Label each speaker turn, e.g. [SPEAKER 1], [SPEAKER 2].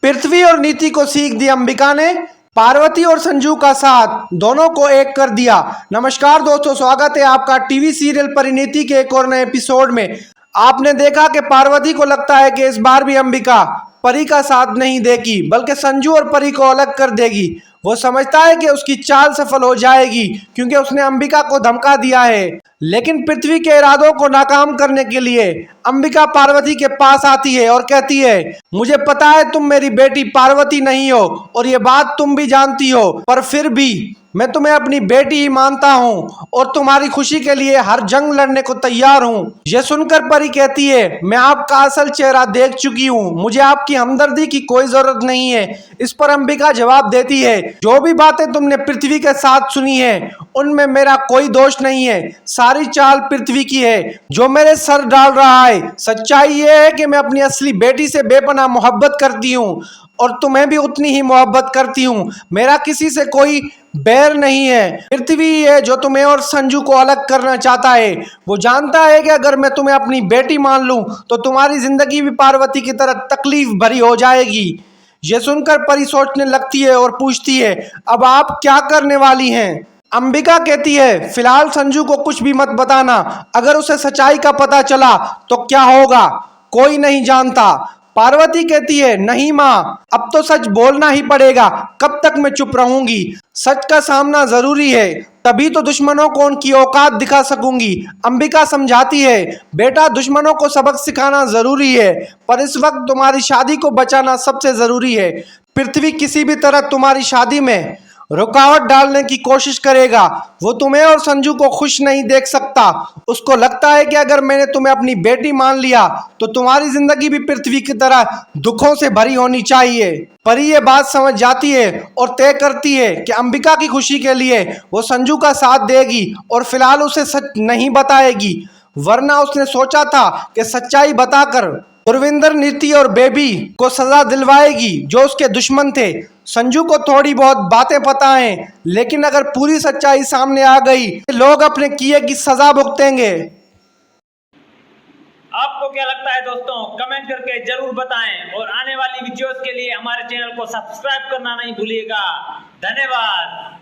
[SPEAKER 1] पृथ्वी और नीति को सीख दी अंबिका ने, पार्वती और संजू का साथ दोनों को एक कर दिया। नमस्कार दोस्तों, स्वागत है आपका टीवी सीरियल परिणीति के एक और नए एपिसोड में। आपने देखा कि पार्वती को लगता है कि इस बार भी अंबिका परी का साथ नहीं देगी, बल्कि संजू और परी को अलग कर देगी। वो समझता है कि उसकी चाल सफल हो जाएगी क्योंकि उसने अंबिका को धमका दिया है। लेकिन पृथ्वी के इरादों को नाकाम करने के लिए अंबिका पार्वती के पास आती है और कहती है, मुझे पता है तुम मेरी बेटी पार्वती नहीं हो और ये बात तुम भी जानती हो, पर फिर भी मैं तुम्हें अपनी बेटी ही मानता हूँ और तुम्हारी खुशी के लिए हर जंग लड़ने को तैयार हूँ। यह सुनकर परी कहती है, मैं आपका असल चेहरा देख चुकी हूँ, मुझे आपकी हमदर्दी की कोई जरूरत नहीं है। इस पर अंबिका जवाब देती है, जो भी बातें तुमने पृथ्वी के साथ सुनी है उनमें मेरा कोई दोष नहीं है, सारी चाल पृथ्वी की है जो मेरे सर डाल रहा है। सच्चाई यह है कि मैं अपनी असली बेटी से बेपनाह मोहब्बत करती हूँ और तुम्हें भी उतनी ही मोहब्बत करती हूँ। मेरा किसी से कोई बैर नहीं है। पृथ्वी है जो तुम्हें और संजू को अलग करना चाहता है। वो जानता है कि अगर मैं तुम्हें अपनी बेटी मान लूं तो तुम्हारी जिंदगी भी पार्वती की तरह तकलीफ भरी हो जाएगी। ये सुनकर परी सोचने लगती है और पूछती है, अब आप क्या करने वाली हैं? अंबिका कहती है, फिलहाल संजू को कुछ भी मत बताना, अगर उसे सच्चाई का पता चला तो क्या होगा कोई नहीं जानता। पार्वती कहती है, नहीं माँ, अब तो सच बोलना ही पड़ेगा, कब तक मैं चुप रहूंगी? सच का सामना जरूरी है, तभी तो दुश्मनों को उनकी औकात दिखा सकूंगी। अंबिका समझाती है, बेटा दुश्मनों को सबक सिखाना जरूरी है, पर इस वक्त तुम्हारी शादी को बचाना सबसे जरूरी है। पृथ्वी किसी भी तरह तुम्हारी शादी में रुकावट डालने की कोशिश करेगा। वो तुम्हें और संजू को खुश नहीं देख सकता। उसको लगता है कि अगर मैंने तुम्हें अपनी बेटी मान लिया तो तुम्हारी जिंदगी भी पृथ्वी की तरह दुखों से भरी होनी चाहिए। परी ये बात समझ जाती है और तय करती है कि अंबिका की खुशी के लिए वो संजू का साथ देगी और फिलहाल उसे सच नहीं बताएगी, वरना उसने सोचा था कि सच्चाई बताकर गुरविंदर, नीति और बेबी को सजा दिलवाएगी जो उसके दुश्मन थे। संजू को थोड़ी बहुत बातें पता हैं, लेकिन अगर पूरी सच्चाई सामने आ गई लोग अपने किए की सजा भुगतेंगे।
[SPEAKER 2] आपको क्या लगता है दोस्तों, कमेंट करके जरूर बताएं और आने वाली वीडियोस के लिए हमारे चैनल को सब्सक्राइब करना नहीं भूलिएगा। धन्यवाद।